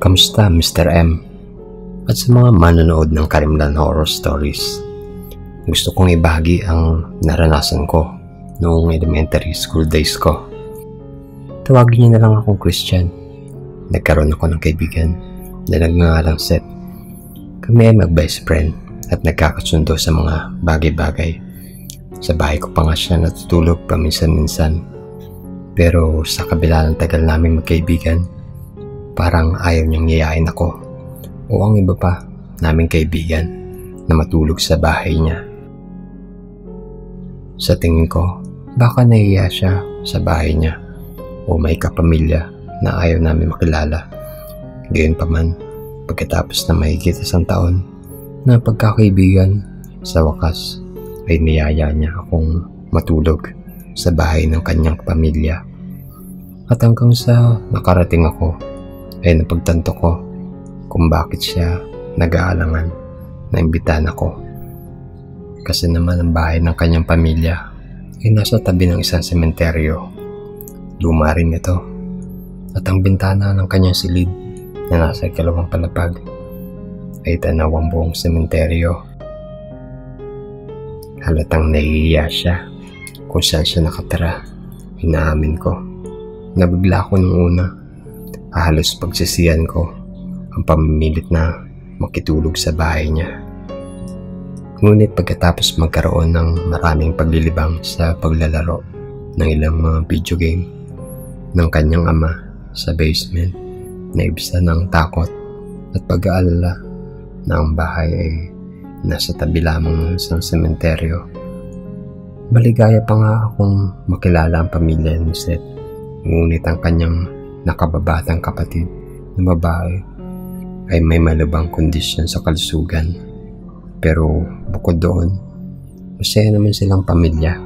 Kamusta Mr. M? At sa mga manonood ng Karimlan Horror Stories, gusto kong ibahagi ang naranasan ko noong elementary school days ko. Tawagin niyo na lang akong Christian. Nagkaroon ako ng kaibigan na nagngangalang Seth. Kami ay mag-best friend at nagkakasundo sa mga bagay-bagay. Sa bahay ko pa nga siya natutulog paminsan-minsan. Pero sa kabila ng tagal namin magkaibigan, parang ayaw niyang yayain ako o ang iba pa naming kaibigan na matulog sa bahay niya. Sa tingin ko, baka nahiya siya sa bahay niya o may kapamilya na ayaw namin makilala. Gayunpaman, pagkatapos na mahigit 1 taon na pagkakaibigan, sa wakas ay niyaya niya akong matulog sa bahay ng kanyang pamilya. At hanggang sa nakarating ako, ay napagtanto ko kung bakit siya nag-aalangan na imbitahan ako. Kasi naman ang bahay ng kanyang pamilya ay nasa tabi ng isang sementeryo. Luma rin ito. At ang bintana ng kanyang silid na nasa 2 palapag ay tanaw ang buong sementeryo. Halatang nahihiya siya kung saan siya nakatira. Inaamin ko. Nabigla ako nung una. Halos pagsisiyan ko ang pamimilit na makitulog sa bahay niya. Ngunit pagkatapos magkaroon ng maraming paglilibang sa paglalaro ng ilang mga video game ng kanyang ama sa basement, naibsa ng takot at pag-aalala na ang bahay ay nasa tabi lamang ng isang sementeryo. Maligaya pa nga akong makilala ang pamilya ni Seth, ngunit ang kanyang nakababatang kapatid na babae ay may malubhang kondisyon sa kalusugan. Pero bukod doon, masaya naman silang pamilya.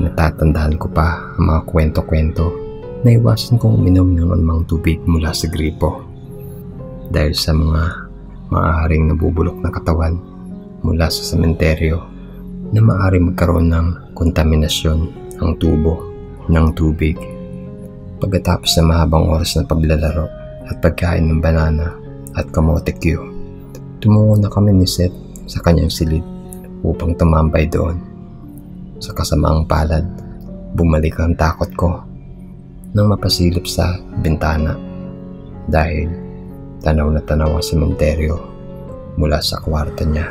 Natatandaan ko pa ang mga kwento-kwento na iwasan kong uminom ng anumang tubig mula sa gripo dahil sa mga maaaring nabubulok na katawan mula sa sementeryo na maaaring magkaroon ng kontaminasyon ang tubo ng tubig. Pagkatapos ng mahabang oras ng paglalaro at pagkain ng banana at kamote Q, tumungo na kami ni Seth sa kanyang silid upang tumambay doon. Sa kasamaang palad, bumalik ang takot ko nang mapasilip sa bintana dahil tanaw na tanaw ang sementeryo mula sa kwarto niya.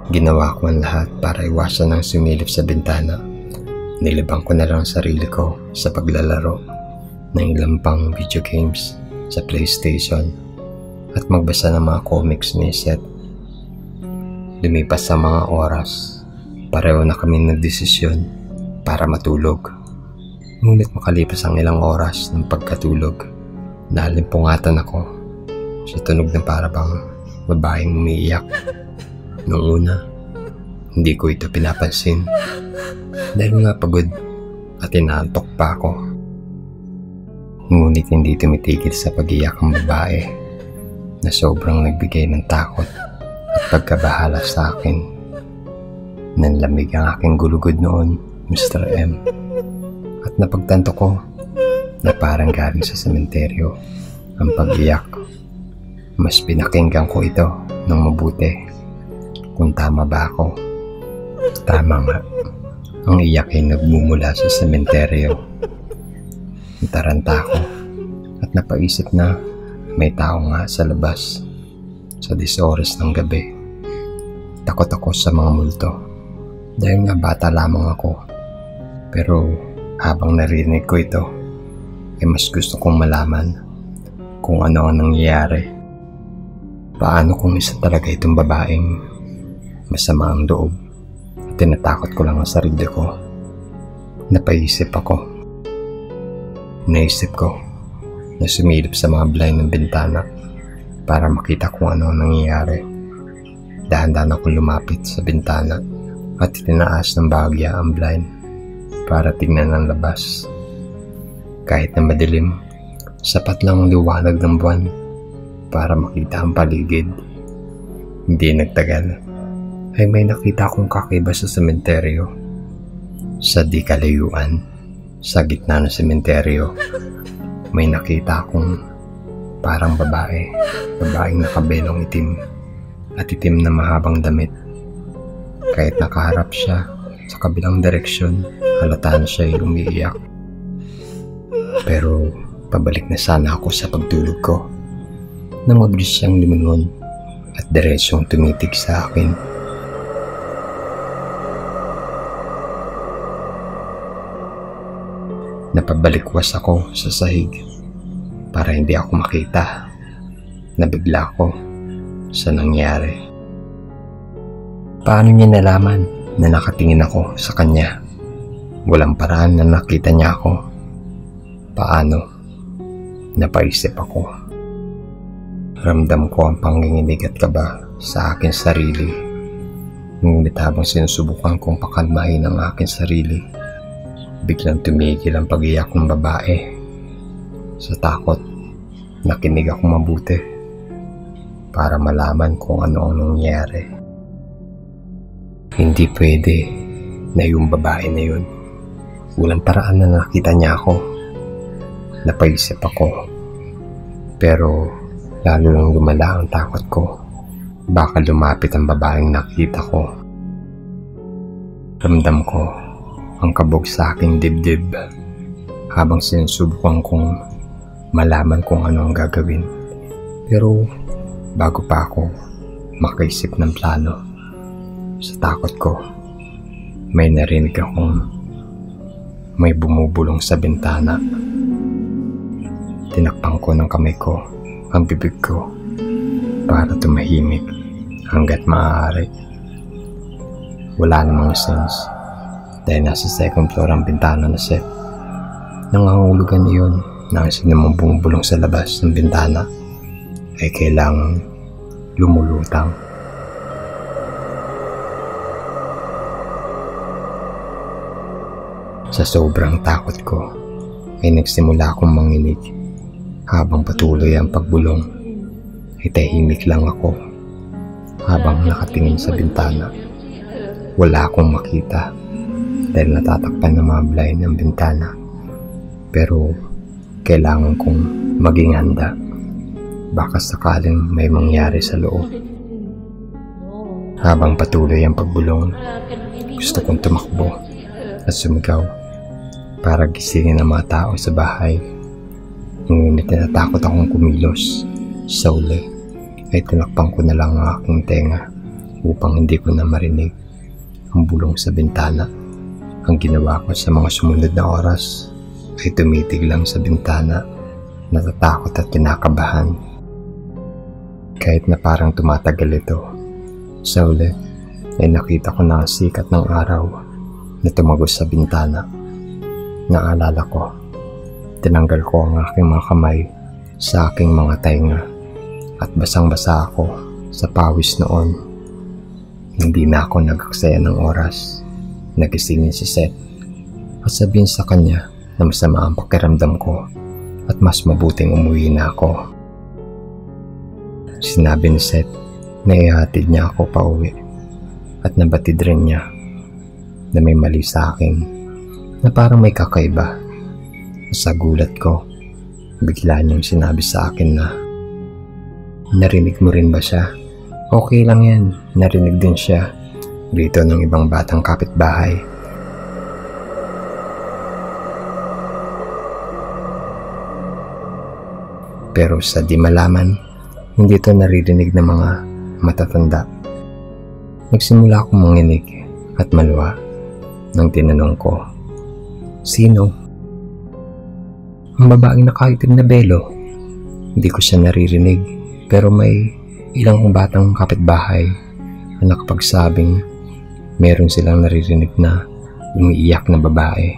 Ginawa ko ang lahat para iwasan ang sumilip sa bintana. Nilibang ko na lang ang sarili ko sa paglalaro ng ilang pang video games sa PlayStation at magbasa ng mga comics ni Seth. Lumipas sa mga oras, pareho na kami nagdesisyon para matulog. Ngunit makalipas ang ilang oras ng pagkatulog, nalimpungatan ako sa tunog na parabang babaeng umiiyak. Noong una, hindi ko ito pinapansin dahil nga pagod at inaantok pa ako. Ngunit hindi tumitigil sa pag-iyak ang babae na sobrang nagbigay ng takot at pagkabahala sa akin. Nanlamig ang aking gulugod noon, Mr. M. At napagtanto ko na parang galing sa sementeryo ang pag-iyak. Mas pinakinggan ko ito ng mabuti. Kung tama ba ako? Tama nga. Ang iyak ay nagmumula sa sementeryo. Nataranta ako at napaisip na may tao nga sa labas sa 10 oras ng gabi. Takot ako sa mga multo dahil nga bata lamang ako. Pero habang narinig ko ito, ay mas gusto kong malaman kung ano ang nangyayari. Paano kung isa talaga itong babaeng masama ang loob at tinatakot ko lang ang sarili ko? Napaisip ako. Naisip ko na sumilip sa mga blind ng bintana para makita kung ano ang nangyayari. Dahan-dahan akong lumapit sa bintana at itinaas ng bahagya ang blind para tingnan ang labas. Kahit na madilim, sapat lang ang liwanag ng buwan para makita ang paligid. Hindi nagtagal ay may nakita akong kakaiba sa sementeryo. Sa di kalayuan, sa gitna ng sementeryo, may nakita akong parang babaeng nakabelong itim at itim na mahabang damit. Kahit nakaharap siya sa kabilang direksyon, halata na siya ay umiiyak. Pero pabalik na sana ako sa pagtulog ko nang mabilis siyang lumingon at diretsong tumitig sa akin. Napabalikwas ako sa sahig para hindi ako makita. Nabigla ako sa nangyari. Paano niya nalaman na nakatingin ako sa kanya? Walang paraan na nakita niya ako. Paano? Napaisip ako. Ramdam ko ang panginginig at kaba sa akin sarili. Ngunit habang sinusubukan kong pakalmahin ang akin sarili, biglang tumigil ang pag-iyak ng babae. Sa takot, nakinig ako mabuti para malaman kung ano ang nangyari. Hindi pwede na yung babae na yun. Walang paraan na nakita niya ako. Napaisip ako. Pero lalo lang lumala ang takot ko. Baka lumapit ang babaeng nakita ko. Ramdam ko ang kabog sa aking dibdib habang sinusubukan kong malaman kung ano ang gagawin. Pero bago pa ako makaisip ng plano, sa takot ko, may narinig akong may bumubulong sa bintana. Tinakpan ko ng kamay ko ang bibig ko para tumahimik hanggat maaari. Wala namang sense dahil nasa second floor ang bintana na set. Nangangahulugan iyon na ang sinumang bumubulong sa labas ng bintana ay kailangang lumulutang. Sa sobrang takot ko ay nagsimula akong manginig. Habang patuloy ang pagbulong ay tahimik lang ako habang nakatingin sa bintana. Wala akong makita dahil natatakpan ng mga blind ng bintana. Pero kailangan kong maging handa. Baka sakaling may mangyari sa loob. Habang patuloy ang pagbulong, gusto kong tumakbo at sumigaw para gisingin ang mga tao sa bahay. Ngunit natakot akong kumilos. Sa uli ay tinakpan ko na lang ang aking tenga upang hindi ko na marinig ang bulong sa bintana. Ang ginawa ko sa mga sumunod na oras ay tumitig lang sa bintana, natatakot at kinakabahan. Kahit na parang tumatagal ito, sa uli ay nakita ko na ang sikat ng araw na tumagos sa bintana. Naalala ko, tinanggal ko ang aking mga kamay sa aking mga tainga at basang-basa ako sa pawis noon. Hindi na ako nag-aksaya ng oras. Nagisingin si Seth at sabihin sa kanya na masama ang pakiramdam ko at mas mabuting umuwi na ako. Sinabi ni Seth na ihatid niya ako pa uwi at nabatid rin niya na may mali sa akin, na parang may kakaiba. Sa gulat ko, bigla niyang sinabi sa akin na, "Narinig mo rin ba siya?" "Okay lang yan, narinig din siya," grito ng ibang batang kapitbahay. Pero sa di malaman, hindi ito naririnig ng mga matatanda. Nagsimula akong manginig at maluha nang tinanong ko, "Sino?" "Ang babaeng nakaitim na belo." Hindi ko siya naririnig, pero may ilang batang kapitbahay na nakapagsabing meron silang naririnig na umiiyak na babae.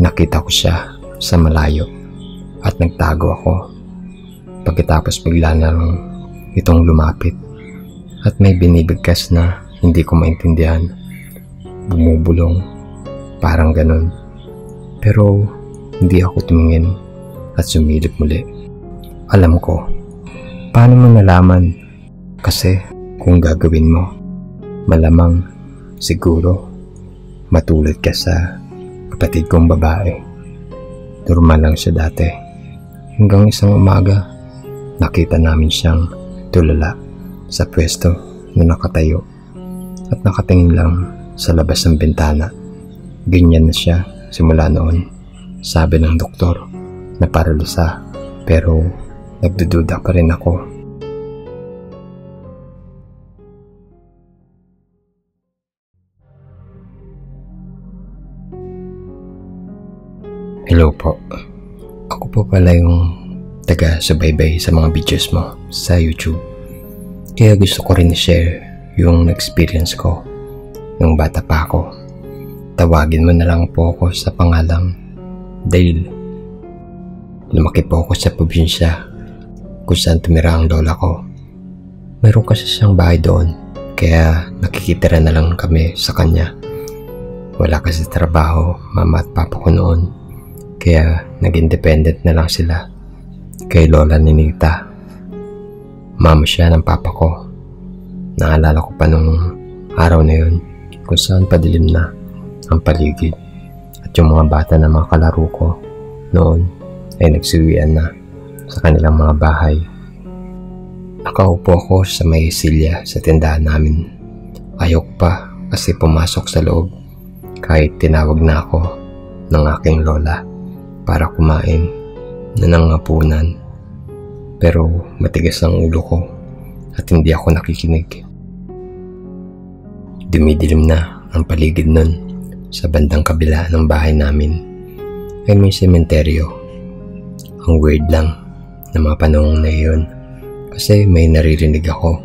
Nakita ko siya sa malayo at nagtago ako. Pagkatapos bigla na lang itong lumapit at may binibigkas na hindi ko maintindihan. Bumubulong, parang ganun. Pero hindi ako tumingin at sumilip muli. Alam ko, paano mo nalaman? Kasi kung gagawin mo, malamang, siguro, matulad ka sa kapatid kong babae. Normal lang siya dati. Hanggang isang umaga, nakita namin siyang tulala sa pwesto na nakatayo at nakatingin lang sa labas ng bintana. Ganyan na siya simula noon. Sabi ng doktor na paralisa, pero nagdududa pa rin ako. Hello po. Ako po pala yung taga-subaybay sa mga videos mo sa YouTube. Kaya gusto ko rin i-share yung experience ko nung bata pa ako. Tawagin mo na lang po ako sa pangalang Dale. Lumaki po ako sa probinsya kung saan tumira ang lola ko. Meron kasi siyang bahay doon, kaya nakikitira na lang kami sa kanya. Wala kasi trabaho mama at papa ko noon, kaya nag-independent na lang sila kay lola ni Nita. Mama siya ng papa ko. Naalala ko pa nung araw na yun kung saan padilim na ang paligid at yung mga bata na mga kalaro ko noon ay nagsiuwian na sa kanilang mga bahay. Nakaupo ako sa may silya sa tindahan namin. Ayok pa kasi pumasok sa loob kahit tinawag na ako ng aking lola para kumain na nangapunan. Pero matigas ang ulo ko at hindi ako nakikinig. Dumidilim na ang paligid nun. Sa bandang kabila ng bahay namin ay may sementeryo. Ang weird lang na mga panahon na iyon kasi may naririnig ako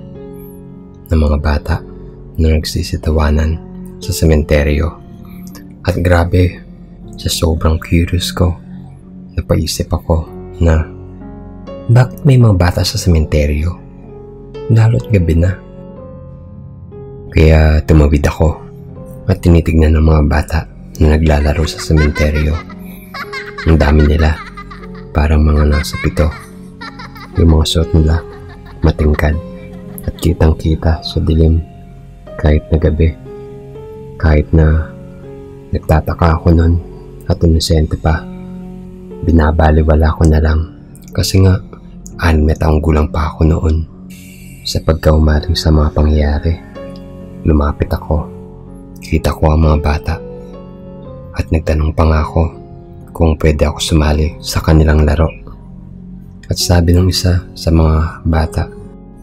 ng mga bata na nagsisitawanan sa sementeryo. At grabe, sa sobrang curious ko, napaisip ako na bakit may mga bata sa sementeryo? Lalo't gabi na. Kaya tumawid ako at tinitignan ng mga bata na naglalaro sa sementeryo. Ang dami nila, parang mga nasa 7. Yung mga suot nila, matingkad at kitang-kita sa dilim kahit na gabi. Kahit na nagtataka ako nun at inosente pa, binabaliwala ko na lang kasi nga 6 na taong gulang pa ako noon. Sa pagkaumaling sa mga pangyayari, lumapit ako. Kita ko ang mga bata at nagtanong pa nga ako kung pwede ako sumali sa kanilang laro. At sabi ng isa sa mga bata,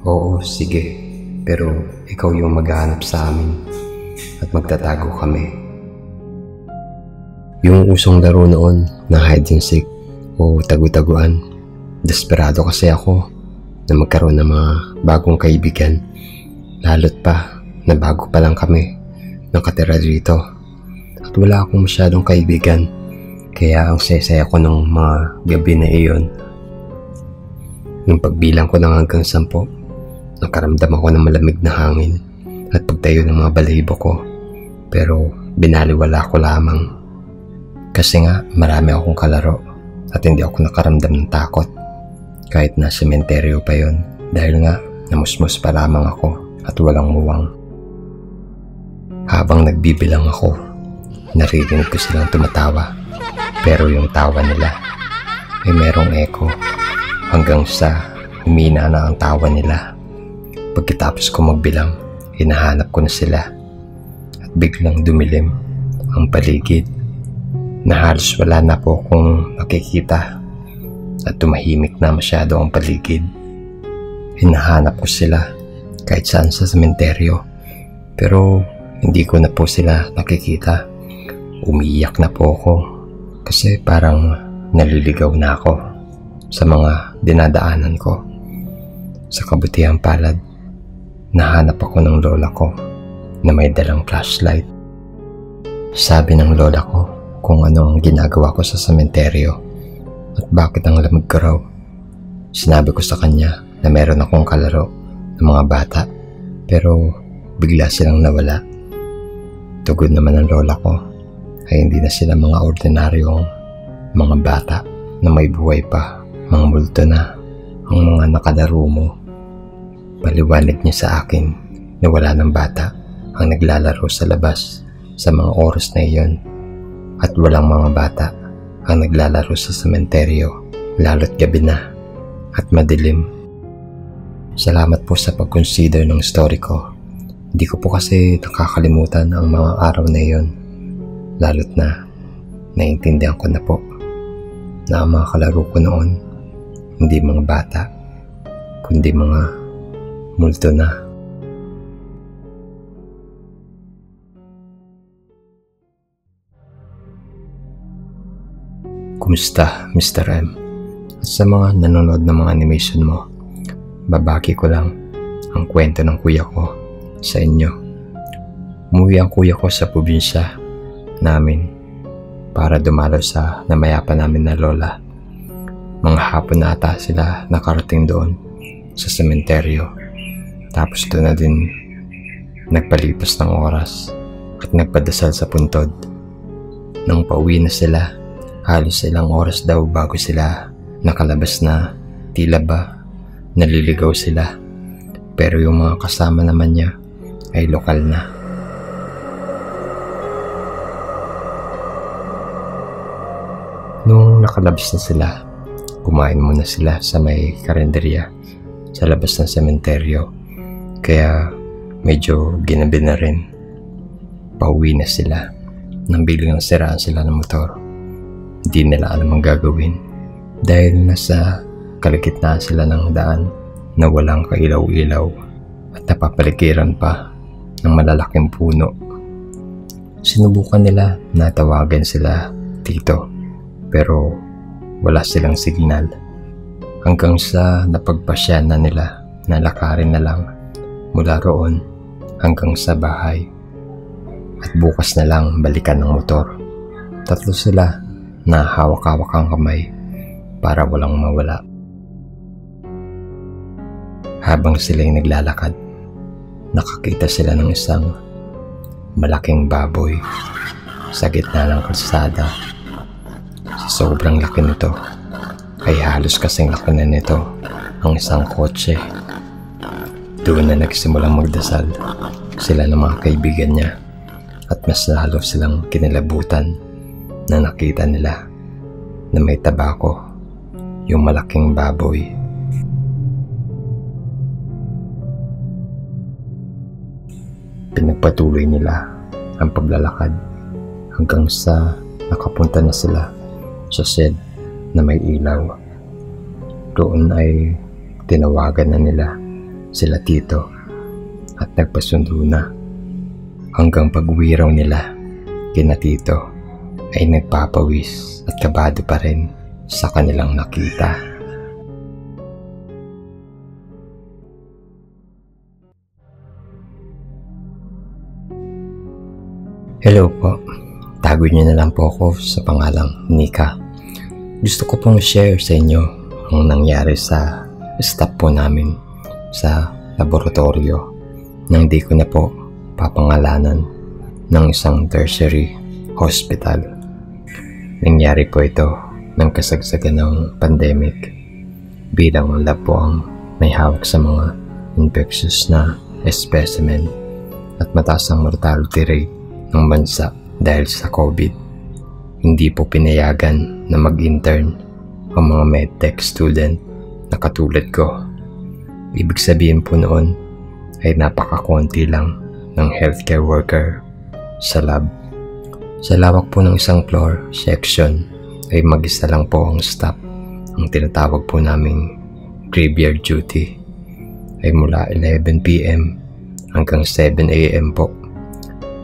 "Oo, sige, pero ikaw yung maghahanap sa amin at magtatago kami." Yung usong laro noon na hide and seek o tagu-taguan. Desperado kasi ako na magkaroon ng mga bagong kaibigan, lalo't pa na bago pa lang kami nakatira dito at wala akong masyadong kaibigan, kaya ang saya-saya ko ng mga gabi na iyon. Nung pagbilang ko ng hanggang 10, nakaramdam ako ng malamig na hangin at pagtayo ng mga balahibo ko, pero binaliwala ko lamang kasi nga marami akong kalaro at hindi ako nakaramdam ng takot kahit na sementeryo pa yon, dahil nga namusmus pa lamang ako at walang muwang. Habang nagbibilang ako, naririnig ko silang tumatawa, pero yung tawa nila ay merong echo hanggang sa humina na ang tawa nila. Pagkatapos ko magbilang, hinahanap ko na sila at biglang dumilim ang paligid na halos wala na po akong nakikita at tumahimik na masyado ang paligid. Hinahanap ko sila kahit saan sa sementeryo, pero hindi ko na po sila nakikita. Umiiyak na po ako kasi parang naliligaw na ako sa mga dinadaanan ko. Sa kabutihang palad, nahanap ako ng lola ko na may dalang flashlight. Sabi ng lola ko kung ano ang ginagawa ko sa sementeryo at bakit ang lamig ko raw. Sinabi ko sa kanya na meron akong kalaro ng mga bata, pero bigla silang nawala. Tugon naman ng lola ko ay hindi na sila mga ordinaryong mga bata na may buhay pa, mga multo na ang mga nakalaro mo. Paliwanag niya sa akin na wala ng bata ang naglalaro sa labas sa mga oras na iyon at walang mga bata ang naglalaro sa sementeryo, lalo't gabi na at madilim. Salamat po sa pag-consider ng story ko. Hindi ko po kasi nakakalimutan ang mga araw na iyon, lalo't na naiintindihan ko na po na ang mga kalaro ko noon hindi mga bata, kundi mga multo na. Kumusta, Mr. M? At sa mga nanonood ng mga animation mo, babaki ko lang ang kwento ng kuya ko sa inyo. Umuwi ang kuya ko sa probinsya namin para dumalaw sa namayapa namin na lola. Mga hapon na ata sila nakarating doon sa sementeryo. Tapos doon na din nagpalipas ng oras at nagpadasal sa puntod. Nang pauwi na sila, halos ilang oras daw bago sila nakalabas na tila ba naliligaw sila. Pero yung mga kasama naman niya ay lokal na. Nung nakalabas na sila, kumain muna sila sa may karinderya sa labas ng sementeryo. Kaya medyo ginabi na rin. Pauwi na sila nang biglang nasiraan sila ng motor. Hindi nila alam ang gagawin dahil nasa kalagitnaan sila ng daan na walang kailaw-ilaw at napapaligiran pa ng malalaking puno. Sinubukan nila na tawagan sila tito pero wala silang signal hanggang sa napagpasya na nila na lakarin na lang mula roon hanggang sa bahay at bukas na lang balikan ng motor. Tatlo sila na hawak-hawak ang kamay para walang mawala. Habang sila'y naglalakad, nakakita sila ng isang malaking baboy sa gitna ng kalsada. Sa sobrang laki nito ay halos kasing laki na nito ang isang kotse. Doon na nagsimulang magdasal sila ng mga kaibigan niya at mas lalo silang kinilabutan na nakita nila na may tabako yung malaking baboy. Pinagpatuloy nila ang paglalakad hanggang sa nakapunta na sila sa shed na may ilaw. Doon ay tinawagan na nila sila tito at nagpasundo na hanggang pag-uwi raw nila kina tito ay nagpapawis at kabado pa rin sa kanilang nakita. Hello po, tago niyo na lang po ako sa pangalang Nika. Gusto ko pong share sa inyo ang nangyari sa staff po namin sa laboratorio nang di ko na po papangalanan ng isang tertiary hospital. Nangyari po ito ng kasagsagan ng pandemic bilang lab po ang may hawak sa mga infectious na specimen at mataas ang mortality rate ng bansa dahil sa COVID. Hindi po pinayagan na mag-intern ang mga medtech student na katulad ko. Ibig sabihin po noon ay napakakonti lang ng healthcare worker sa lab. Sa lawak po ng isang floor section ay mag-isa lang po ang staff. Ang tinatawag po naming graveyard duty ay mula 11 PM hanggang 7 AM po.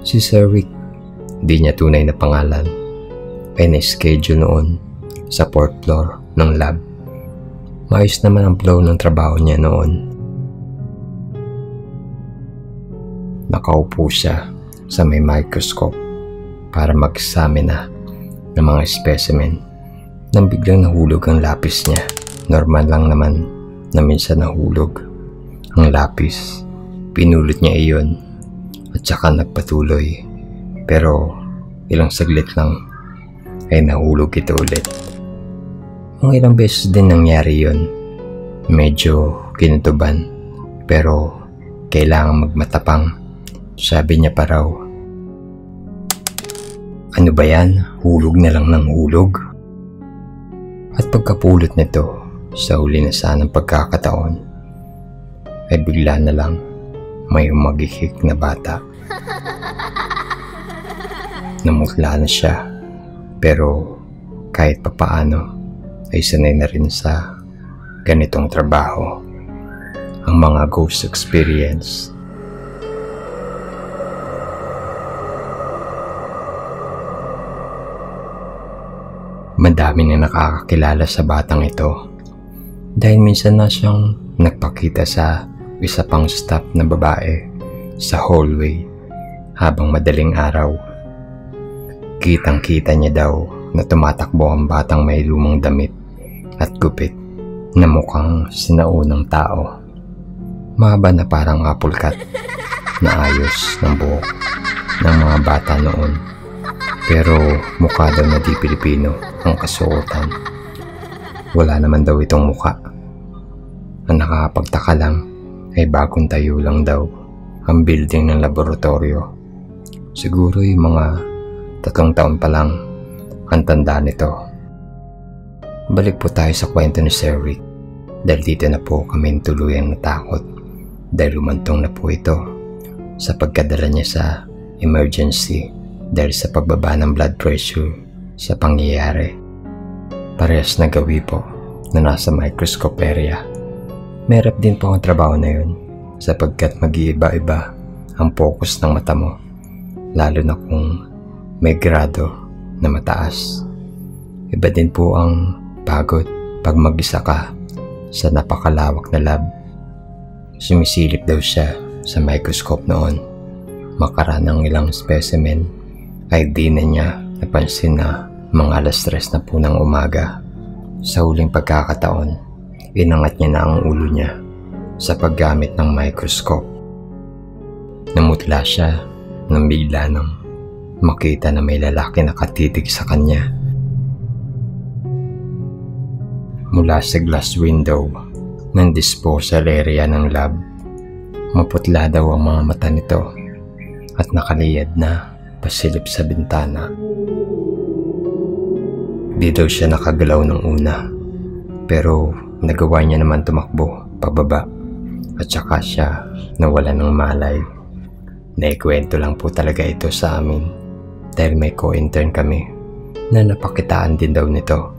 Si Sir Rick, di niya tunay na pangalan, ay na-schedule noon sa 4th floor ng lab. Maayos naman ang flow ng trabaho niya noon. Nakaupo siya sa may microscope para mag-examine ng mga specimen. Nang biglang nahulog ang lapis niya. Normal lang naman na minsan nahulog ang lapis. Pinulot niya iyon at saka nagpatuloy. Pero ilang saglit lang ay nahulog ito ulit. Mga ilang beses din nangyari yun. Medyo kinutuban pero kailangan magmatapang. Sabi niya pa raw, Ano ba yan? Hulog na lang ng hulog? At pagkapulot nito, sa huli na sanang pagkakataon, ay bigla na lang may umagikik na bata. Namutla na siya, pero kahit papaano ay sanay na rin sa ganitong trabaho. Ang mga ghost experience. Madami na nakakakilala sa batang ito dahil minsan na siyang nagpakita sa isa pang staff na babae sa hallway habang madaling araw. Kitang-kita niya daw na tumatakbo ang batang may lumang damit at gupit na mukhang sinaunang tao. Mahaba na parang apulkat na ayos ng buhok ng mga bata noon. Pero mukha daw na di Pilipino ang kasuotan. Wala naman daw itong mukha. Ang nakakapagtaka lang ay bagong tayo lang daw ang building ng laboratorio. Siguro yung mga 3 taon pa lang ang tanda nito. Balik po tayo sa kwento ni Sir Rick dahil dito na po kami tuluyang natakot dahil umantong na po ito sa pagkadala niya sa emergency dahil sa pagbaba ng blood pressure sa pangyayari. Parehas na gawi po na nasa microscope area. Merap din po ang trabaho na yun sapagkat mag-iiba-iba ang focus ng mata mo, lalo na kung may grado na mataas. Iba din po ang pagod pag mag-isa ka sa napakalawak na lab. Sumisilip daw siya sa microscope noon. Makaraan ng ilang specimen ay di na niya napansin na mga 3:00 na po ng umaga. Sa huling pagkakataon, inangat niya na ang ulo niya sa paggamit ng microscope. Namutla siya nang bigla nang makita na may lalaki nakatitig sa kanya. Mula sa glass window ng disposal area ng lab, maputla daw ang mga mata nito at nakaliyad na pasilip sa bintana. Di daw siya nakagalaw ng una, pero nagawa niya naman tumakbo pababa at saka siya nawala ng malay. Naikwento lang po talaga ito sa amin dahil may co-intern kami na napakitaan din daw nito.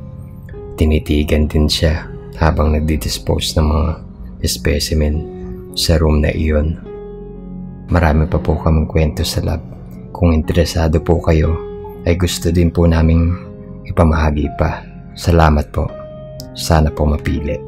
Tinitigan din siya habang nagdi-dispose ng mga specimen sa room na iyon. Marami pa po kaming kwento sa lab. Kung interesado po kayo, ay gusto din po naming ipamahagi pa. Salamat po. Sana po mapili.